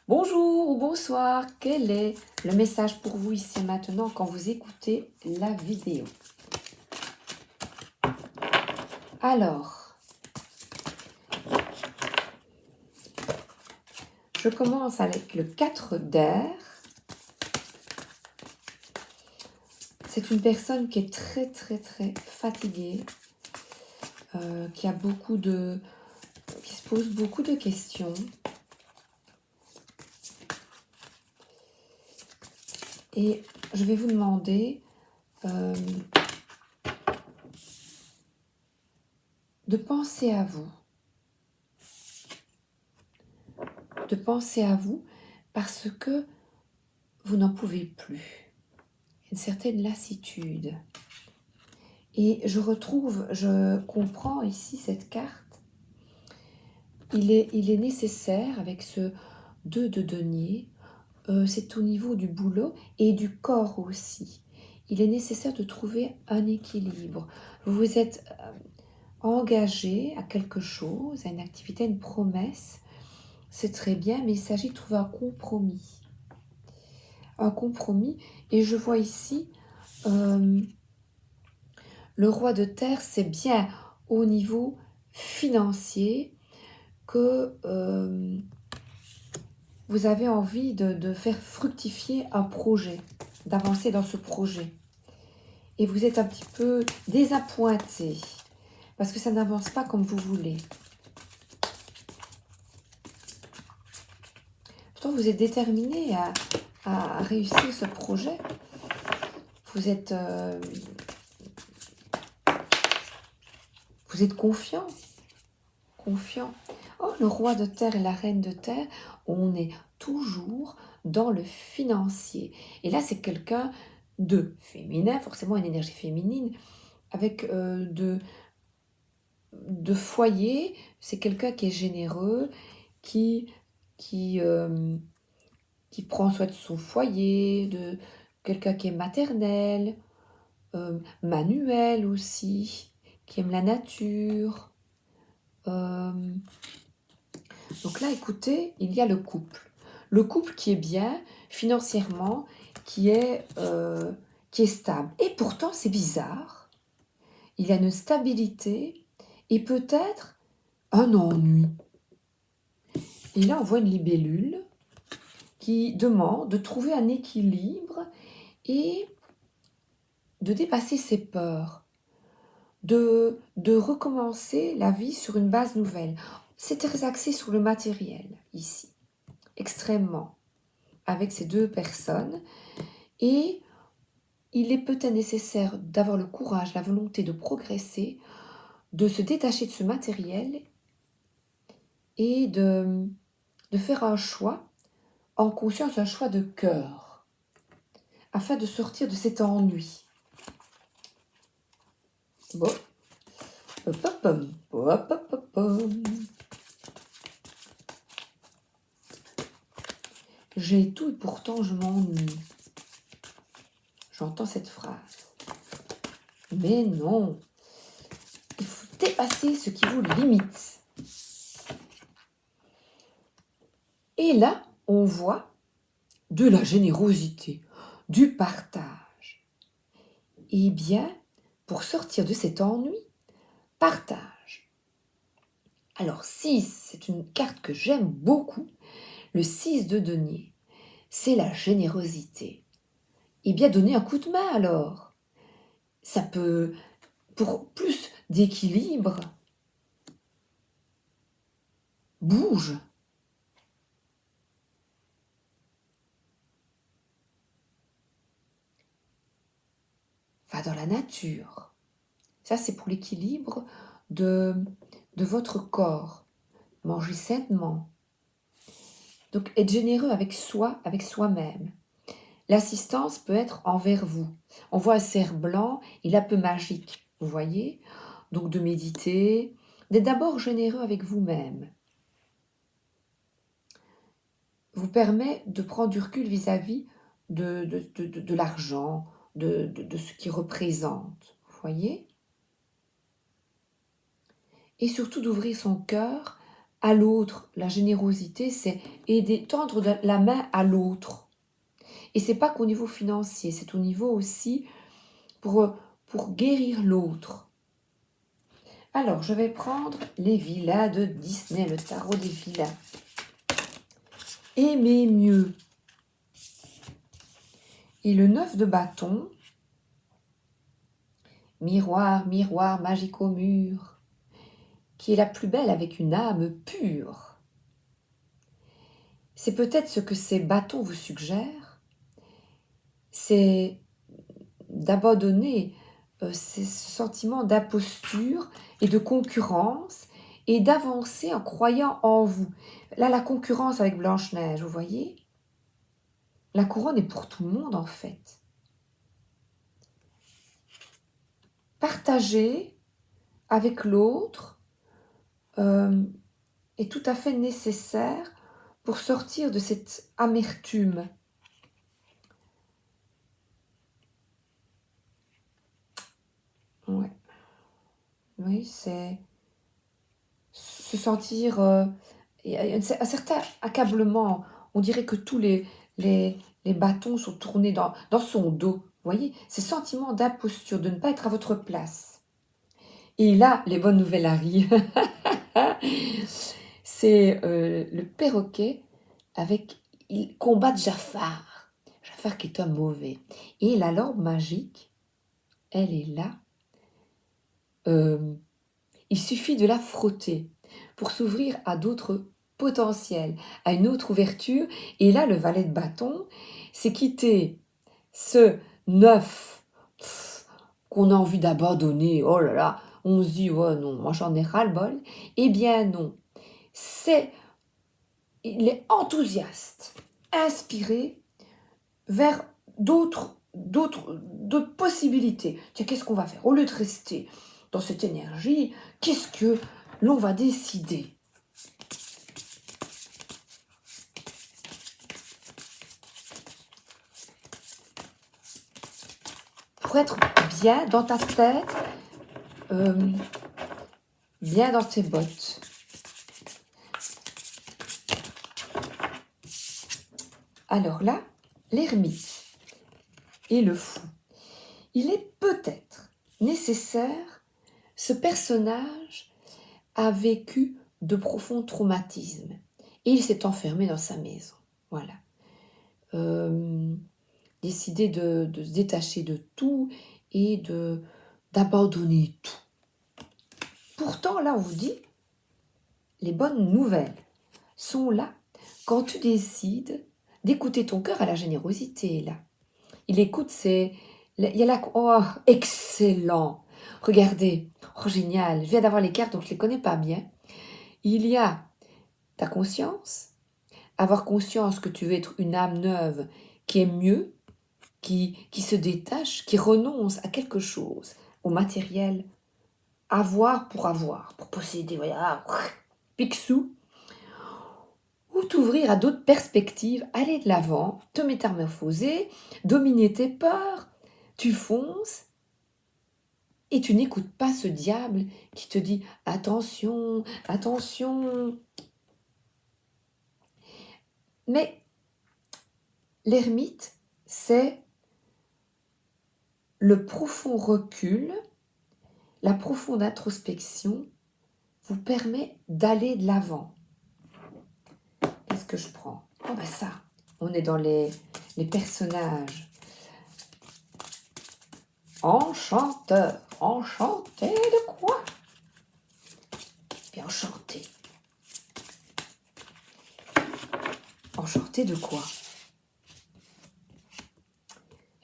Bonjour ou bonsoir, quel est le message pour vous ici et maintenant quand vous écoutez la vidéo? Alors, je commence avec le 4 d'air. C'est une personne qui est très fatiguée, qui se pose beaucoup de questions. Et je vais vous demander de penser à vous. De penser à vous parce que vous n'en pouvez plus. Une certaine lassitude. Et je comprends ici cette carte. Il est nécessaire avec ce 2 de denier, c'est au niveau du boulot et du corps aussi. Il est nécessaire de trouver un équilibre. Vous vous êtes engagé à quelque chose, à une activité, à une promesse. C'est très bien, mais il s'agit de trouver un compromis. Un compromis. Et je vois ici le roi de terre, c'est bien au niveau financier que vous avez envie de faire fructifier un projet, d'avancer dans ce projet. Et vous êtes un petit peu désappointé parce que ça n'avance pas comme vous voulez. Pourtant, vous êtes déterminé à réussir ce projet. Vous êtes confiant. Confiant. Oh, le roi de terre et la reine de terre, on est toujours dans le financier. Et là, c'est quelqu'un de féminin, forcément une énergie féminine, avec de foyer. C'est quelqu'un qui est généreux, qui, qui, euh, qui prend soin de son foyer, de quelqu'un qui est maternel, manuel aussi, qui aime la nature. Donc là, écoutez, il y a le couple. Le couple qui est bien financièrement, qui est stable. Et pourtant, c'est bizarre. Il y a une stabilité et peut-être un ennui. Et là, on voit une libellule qui demande de trouver un équilibre et de dépasser ses peurs, de recommencer la vie sur une base nouvelle. C'est très axé sur le matériel ici, extrêmement, avec ces deux personnes. Et il est peut-être nécessaire d'avoir le courage, la volonté de progresser, de se détacher de ce matériel et de faire un choix en conscience, un choix de cœur, afin de sortir de cet ennui. Bon. J'ai tout et pourtant je m'ennuie. J'entends cette phrase. Mais non, il faut dépasser ce qui vous limite. Et là, on voit de la générosité, du partage. Eh bien, pour sortir de cet ennui, partage. Alors 6, c'est une carte que j'aime beaucoup. Le 6 de denier, c'est la générosité. Eh bien, donner un coup de main alors. Ça peut, pour plus d'équilibre, bouge. Va dans la nature. Ça, c'est pour l'équilibre de votre corps. Mangez sainement. Donc, être généreux avec soi, avec soi-même. L'assistance peut être envers vous. On voit un cerf blanc, il est un peu magique, vous voyez? Donc, de méditer, d'être d'abord généreux avec vous-même. Vous permet de prendre du recul vis-à-vis de l'argent, de ce qu'il représente, vous voyez? Et surtout d'ouvrir son cœur à l'autre. La générosité, c'est aider, tendre la main à l'autre. Et c'est pas qu'au niveau financier, c'est au niveau aussi pour guérir l'autre. Alors, je vais prendre les vilains de Disney, le tarot des vilains. Aimer mieux. Et le 9 de bâton. Miroir, miroir magique au mur, qui est la plus belle avec une âme pure. C'est peut-être ce que ces bâtons vous suggèrent, c'est d'abandonner ce sentiment d'imposture et de concurrence et d'avancer en croyant en vous. Là, la concurrence avec Blanche-Neige, vous voyez? La couronne est pour tout le monde en fait. Partager avec l'autre est tout à fait nécessaire pour sortir de cette amertume. Ouais. Oui, c'est se sentir... il y a un certain accablement. On dirait que tous les bâtons sont tournés dans son dos. Vous voyez? Ces sentiments d'imposture, de ne pas être à votre place. Et là, les bonnes nouvelles arrivent. C'est le perroquet avec... Il combat Jafar. Jafar qui est un mauvais. Et la lampe magique, elle est là. Il suffit de la frotter pour s'ouvrir à d'autres potentiels, à une autre ouverture. Et là, le valet de bâton, c'est quitter ce neuf qu'on a envie d'abandonner. Oh là là, on se dit, oh non, moi j'en ai ras-le-bol. Eh bien non, il est enthousiaste, inspiré vers d'autres possibilités. Tiens, qu'est-ce qu'on va faire? Au lieu de rester dans cette énergie, qu'est-ce que l'on va décider? Pour être bien dans ta tête, bien dans tes bottes. Alors là, l'ermite et le fou. Il est peut-être nécessaire, ce personnage a vécu de profonds traumatismes et il s'est enfermé dans sa maison. Voilà. Décider de se détacher de tout et d'abandonner tout. Pourtant, là, on vous dit, les bonnes nouvelles sont là quand tu décides d'écouter ton cœur à la générosité, là. Il écoute, il y a la... Oh, excellent! Regardez, oh génial, je viens d'avoir les cartes, donc je ne les connais pas bien. Il y a ta conscience, avoir conscience que tu veux être une âme neuve qui est mieux, qui se détache, qui renonce à quelque chose, au matériel, avoir, pour posséder, voilà, Picsou, ou t'ouvrir à d'autres perspectives, aller de l'avant, te métamorphoser, dominer tes peurs, tu fonces et tu n'écoutes pas ce diable qui te dit « Attention, attention !» Mais l'ermite, c'est le profond recul, la profonde introspection vous permet d'aller de l'avant. Qu'est-ce que je prends? Oh ben ça, on est dans les personnages. Enchanteur. Enchanté de quoi? Bien enchanté. Enchanté de quoi?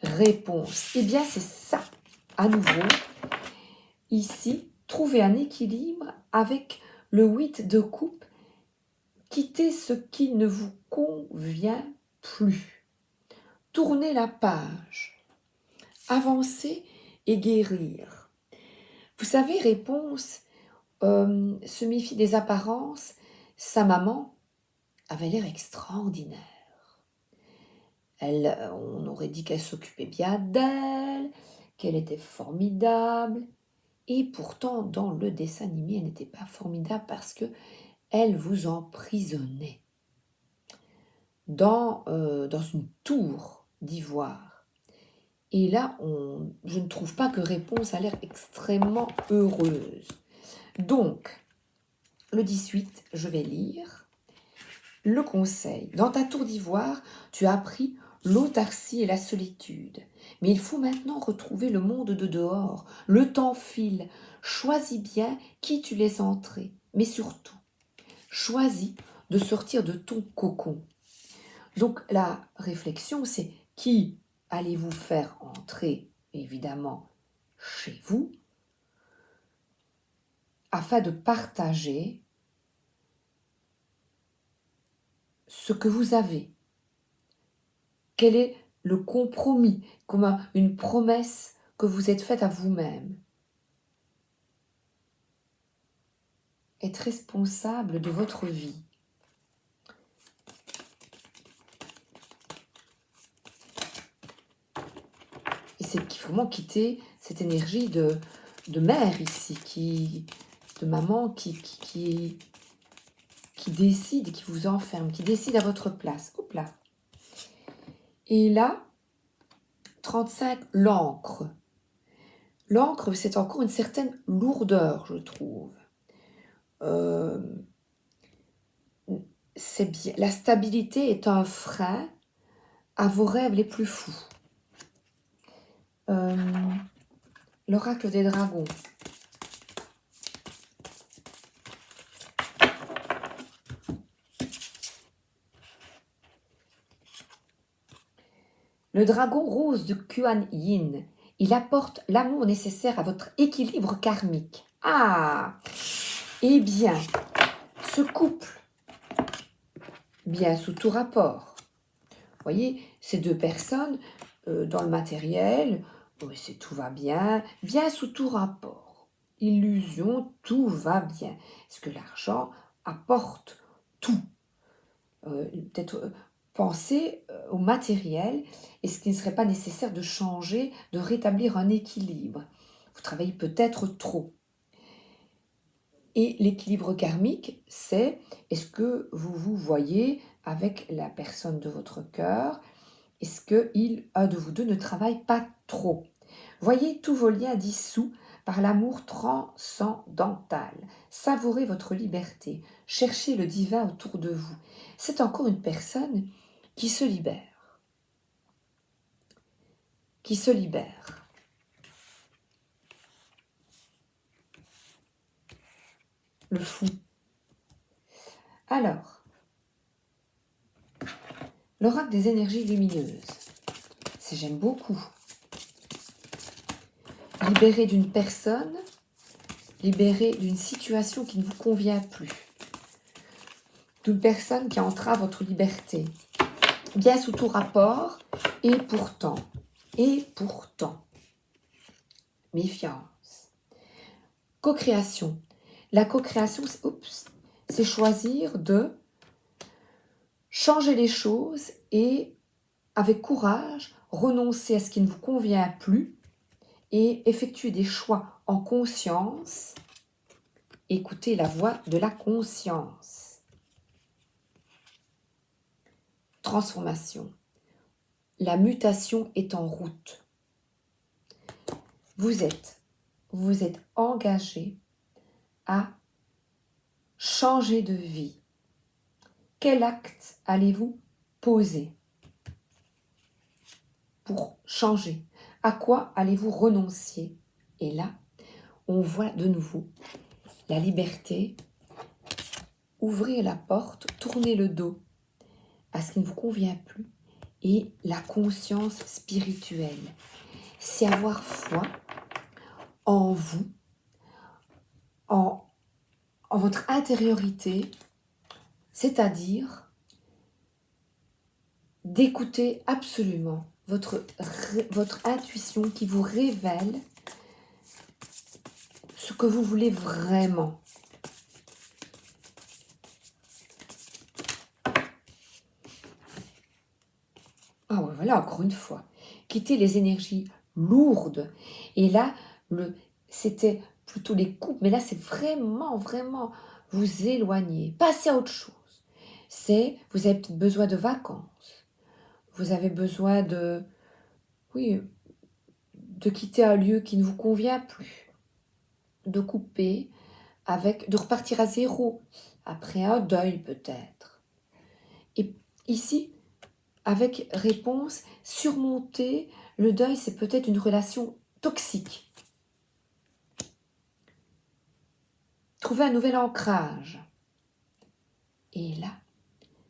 Réponse. Eh bien, c'est ça. À nouveau, ici, trouver un équilibre avec le 8 de coupe. Quittez ce qui ne vous convient plus. Tournez la page. Avancer et guérir. Vous savez, réponse, se méfie des apparences. Sa maman avait l'air extraordinaire. On aurait dit qu'elle s'occupait bien d'elle, qu'elle était formidable. Et pourtant, dans le dessin animé, elle n'était pas formidable parce que elle vous emprisonnait dans une tour d'ivoire. Et là, je ne trouve pas que Réponse a l'air extrêmement heureuse. Donc, le 18, je vais lire. Le conseil. Dans ta tour d'ivoire, tu as appris l'autarcie et la solitude. Mais il faut maintenant retrouver le monde de dehors. Le temps file. Choisis bien qui tu laisses entrer. Mais surtout, choisis de sortir de ton cocon. Donc la réflexion, c'est qui allez-vous faire entrer, évidemment, chez vous, afin de partager ce que vous avez. Quel est le compromis, comme une promesse que vous êtes faite à vous-même. Être responsable de votre vie. Et c'est vraiment quitter cette énergie de mère ici, de maman qui décide, qui vous enferme, qui décide à votre place. Hop là. Et là, 35, l'encre. L'encre, c'est encore une certaine lourdeur, je trouve. C'est bien. La stabilité est un frein à vos rêves les plus fous. L'oracle des dragons. Le dragon rose de Kuan Yin, il apporte l'amour nécessaire à votre équilibre karmique. Ah, eh bien, ce couple, bien sous tout rapport. Vous voyez, ces deux personnes, dans le matériel, c'est tout va bien sous tout rapport. Illusion, tout va bien. Est-ce que l'argent apporte tout? Peut-être penser au matériel. Est-ce qu'il ne serait pas nécessaire de changer, de rétablir un équilibre? Vous travaillez peut-être trop. Et l'équilibre karmique, c'est est-ce que vous vous voyez avec la personne de votre cœur? Est-ce qu'un de vous deux ne travaille pas trop? Voyez tous vos liens dissous par l'amour transcendantal. Savourez votre liberté. Cherchez le divin autour de vous. C'est encore une personne qui se libère. Qui se libère. Le fou. Alors, l'oracle des énergies lumineuses. J'aime beaucoup. Libéré d'une personne, libéré d'une situation qui ne vous convient plus. D'une personne qui entrave votre liberté. Bien sous tout rapport, et pourtant, méfiance. Co-création. La co-création, c'est choisir de changer les choses et, avec courage, renoncer à ce qui ne vous convient plus et effectuer des choix en conscience. Écoutez la voix de la conscience. Transformation. La mutation est en route. Vous êtes engagé à changer de vie. Quel acte allez-vous poser pour changer? À quoi allez-vous renoncer? Et là, on voit de nouveau la liberté. Ouvrez la porte, tournez le dos à ce qui ne vous convient plus. Et la conscience spirituelle, c'est avoir foi en vous, en votre intériorité, c'est-à-dire d'écouter absolument votre intuition qui vous révèle ce que vous voulez vraiment. Ah ouais, voilà, encore une fois. Quitter les énergies lourdes. Et là, c'était plutôt les coupes, mais là, c'est vraiment vous éloigner, passer à autre chose. Vous avez peut-être besoin de vacances. Vous avez besoin oui, de quitter un lieu qui ne vous convient plus. De couper de repartir à zéro. Après un deuil peut-être. Et ici, avec réponse, surmonter le deuil, c'est peut-être une relation toxique. Trouver un nouvel ancrage. Et là,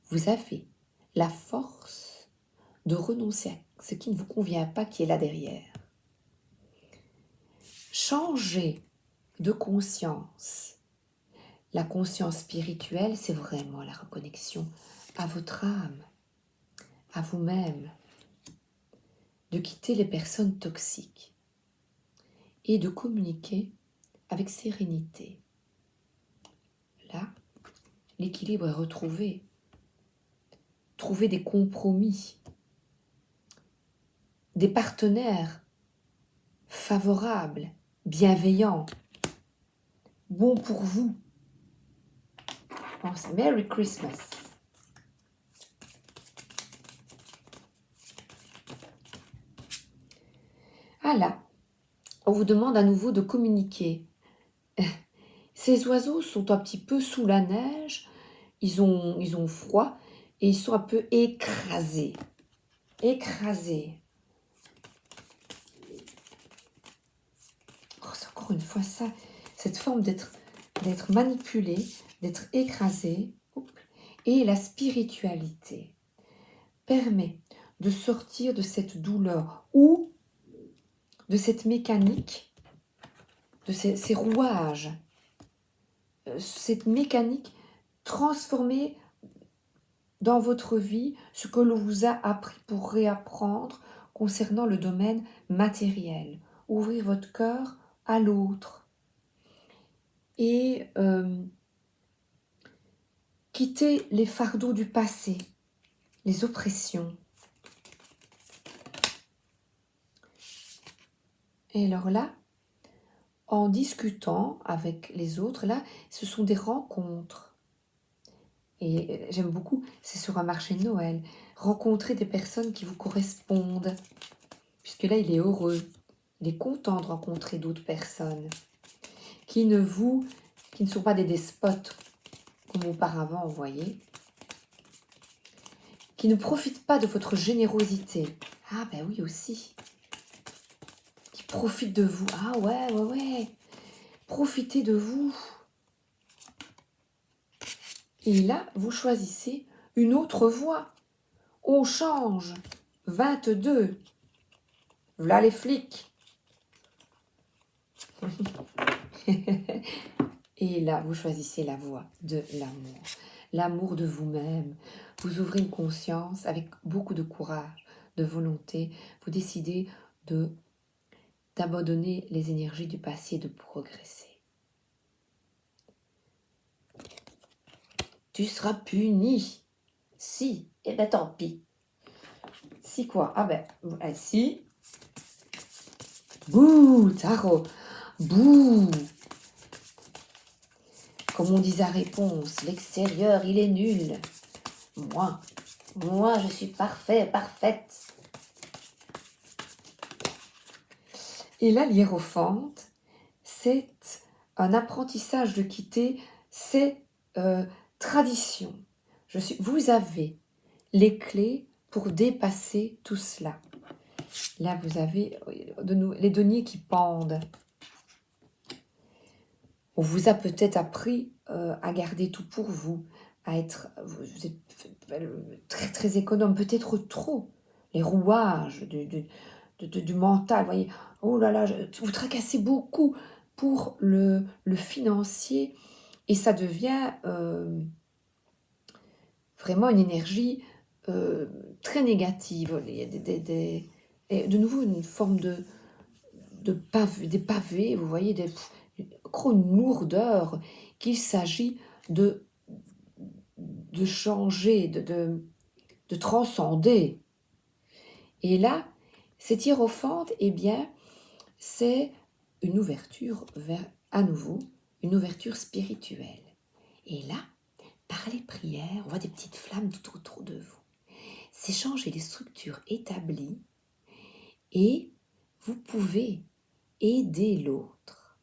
vous avez la force de renoncer à ce qui ne vous convient pas, qui est là derrière. Changer de conscience. La conscience spirituelle, c'est vraiment la reconnexion à votre âme, à vous-même, de quitter les personnes toxiques et de communiquer avec sérénité. Là, l'équilibre est retrouvé. Trouver des compromis, des partenaires favorables, bienveillants, bons pour vous. C'est Merry Christmas. Ah là, on vous demande à nouveau de communiquer. Ces oiseaux sont un petit peu sous la neige, ils ont froid et ils sont un peu écrasés. Écrasés. Oh, c'est encore une fois ça, cette forme d'être manipulé, d'être écrasé. Et la spiritualité permet de sortir de cette douleur ou de cette mécanique, de ces rouages, cette mécanique transformée dans votre vie ce que l'on vous a appris pour réapprendre concernant le domaine matériel. Ouvrir votre cœur à l'autre et quitter les fardeaux du passé, les oppressions. Et alors là, en discutant avec les autres, là, ce sont des rencontres. Et j'aime beaucoup, c'est sur un marché de Noël. Rencontrer des personnes qui vous correspondent. Puisque là, il est heureux. Il est content de rencontrer d'autres personnes qui ne sont pas des despotes comme auparavant, vous voyez. Qui ne profitent pas de votre générosité. Ah ben oui aussi. Qui profitent de vous. Ah ouais. Profitez de vous. Et là, vous choisissez une autre voie. On change. 22. Voilà les flics. Et là, vous choisissez la voie de l'amour. L'amour de vous-même. Vous ouvrez une conscience avec beaucoup de courage, de volonté. Vous décidez d'abandonner les énergies du passé et de progresser. Tu seras puni. Si, eh ben tant pis. Si quoi? Ah ben, si. Bouh, tarot. Bouh. Comme on dit à réponse, l'extérieur, il est nul. Moi, je suis parfaite. Et là, l'hiérophante, c'est un apprentissage de quitter ces traditions. Vous avez les clés pour dépasser tout cela. Là, vous avez les deniers qui pendent. On vous a peut-être appris à garder tout pour vous, à être vous êtes très très économe, peut-être trop. Les rouages du mental, vous voyez, oh là là, vous tracassez beaucoup pour le financier et ça devient vraiment une énergie très négative. Il y a et de nouveau une forme des pavés, vous voyez, une lourdeur qu'il s'agit de changer, de transcender. Et là, cette hiérophante, eh bien, c'est une ouverture vers, à nouveau, une ouverture spirituelle. Et là, par les prières, on voit des petites flammes tout autour de vous. C'est changer les structures établies et vous pouvez aider l'autre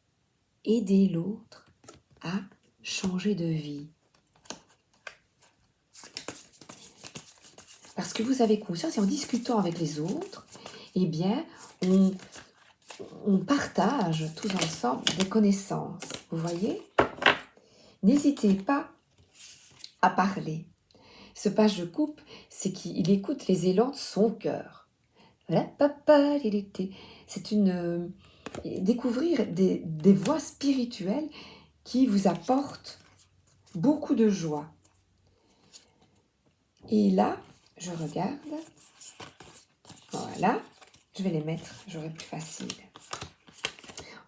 à changer de vie. Parce que vous avez conscience, et en discutant avec les autres, eh bien, on partage tous ensemble des connaissances. Vous voyez? N'hésitez pas à parler. Ce page de coupe, c'est qu'il écoute les élans de son cœur. Voilà, papa, il était. C'est une découvrir des voies spirituelles qui vous apportent beaucoup de joie. Et là, je regarde. Voilà, je vais les mettre, j'aurai plus facile.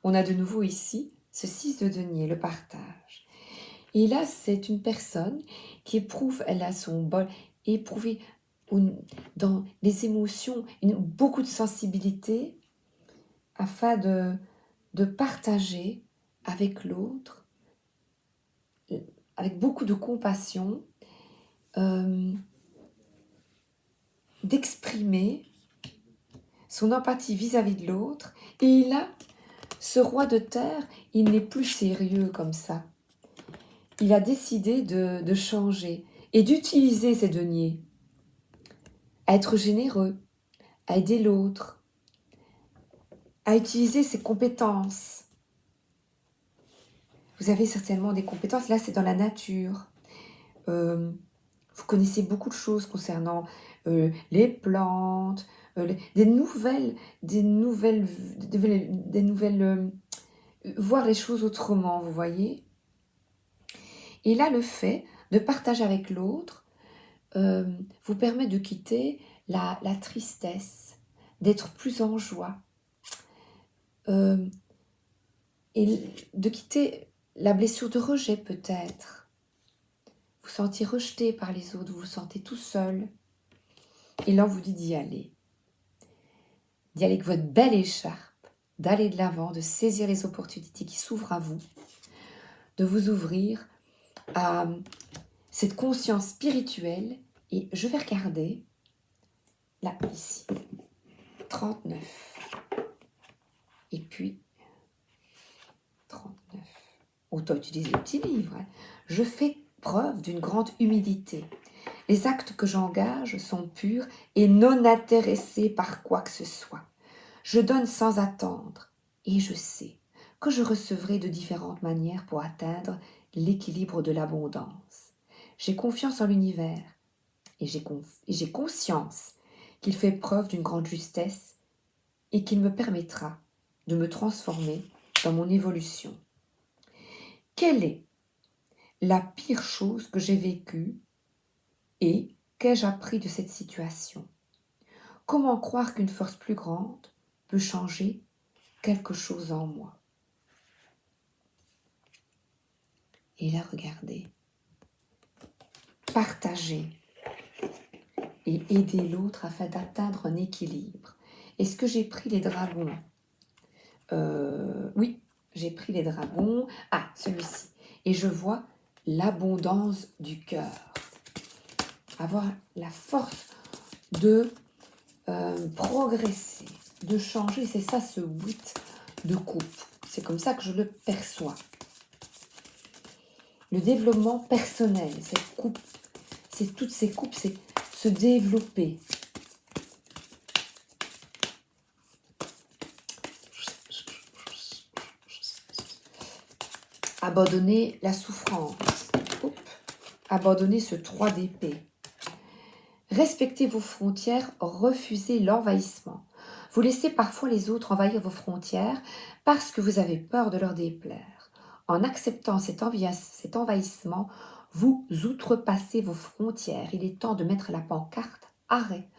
On a de nouveau ici ce 6 de denier, le partage. Et là, c'est une personne qui éprouve, elle a son bol, éprouvé dans les émotions, beaucoup de sensibilité, afin de partager avec l'autre, avec beaucoup de compassion, d'exprimer son empathie vis-à-vis de l'autre. Et là, ce roi de terre, il n'est plus sérieux comme ça. Il a décidé de changer et d'utiliser ses deniers, à être généreux, à aider l'autre, à utiliser ses compétences. Vous avez certainement des compétences, là c'est dans la nature. Vous connaissez beaucoup de choses concernant les plantes, des nouvelles voir les choses autrement, vous voyez. Et là, le fait de partager avec l'autre vous permet de quitter la tristesse, d'être plus en joie, et de quitter la blessure de rejet peut-être. Vous sentez rejeté par les autres, vous vous sentez tout seul. Et là, on vous dit d'y aller avec votre belle écharpe, d'aller de l'avant, de saisir les opportunités qui s'ouvrent à vous, de vous ouvrir à cette conscience spirituelle. Et je vais regarder, là, ici, 39. Et puis, 39. Autant utiliser le petit livre. Hein. Je fais preuve d'une grande humilité. Les actes que j'engage sont purs et non intéressés par quoi que ce soit. Je donne sans attendre et je sais que je recevrai de différentes manières pour atteindre l'équilibre de l'abondance. J'ai confiance en l'univers et j'ai conscience qu'il fait preuve d'une grande justesse et qu'il me permettra de me transformer dans mon évolution. Quelle est la pire chose que j'ai vécue et qu'ai-je appris de cette situation? Comment croire qu'une force plus grande peut changer quelque chose en moi? Et là, regardez, partager et aider l'autre afin d'atteindre un équilibre. Est-ce que j'ai pris les dragons? Oui, j'ai pris les dragons. Ah, celui-ci. Et je vois l'abondance du cœur. Avoir la force de progresser, de changer. C'est ça ce 8 de coupe. C'est comme ça que je le perçois. Le développement personnel, cette coupe, c'est toutes ces coupes, c'est se développer. Abandonner la souffrance. Abandonner ce 3 d'épée. Respectez vos frontières, refusez l'envahissement. Vous laissez parfois les autres envahir vos frontières parce que vous avez peur de leur déplaire. En acceptant cet envahissement, vous outrepassez vos frontières. Il est temps de mettre la pancarte « Arrêt »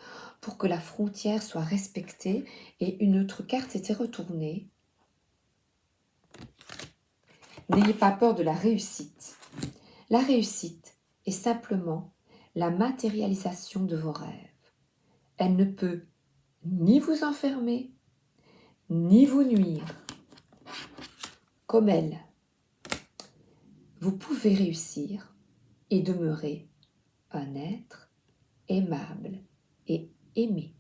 pour que la frontière soit respectée et une autre carte s'était retournée. N'ayez pas peur de la réussite. La réussite est simplement la matérialisation de vos rêves. Elle ne peut ni vous enfermer, ni vous nuire. Comme elle vous pouvez réussir et demeurer un être aimable et aimé.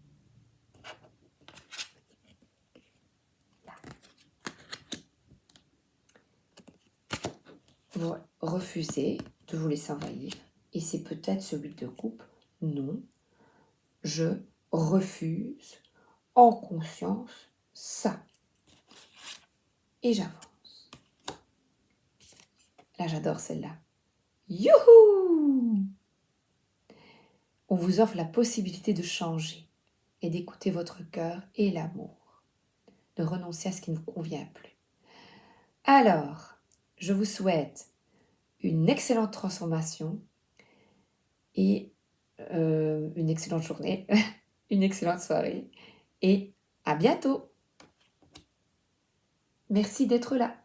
Vous refusez de vous laisser envahir et c'est peut-être ce 8 de coupe. Non, je refuse en conscience ça. Et j'avance. Là, j'adore celle-là. Youhou! On vous offre la possibilité de changer et d'écouter votre cœur et l'amour, de renoncer à ce qui ne vous convient plus. Alors, je vous souhaite une excellente transformation et une excellente journée, une excellente soirée et à bientôt. Merci d'être là.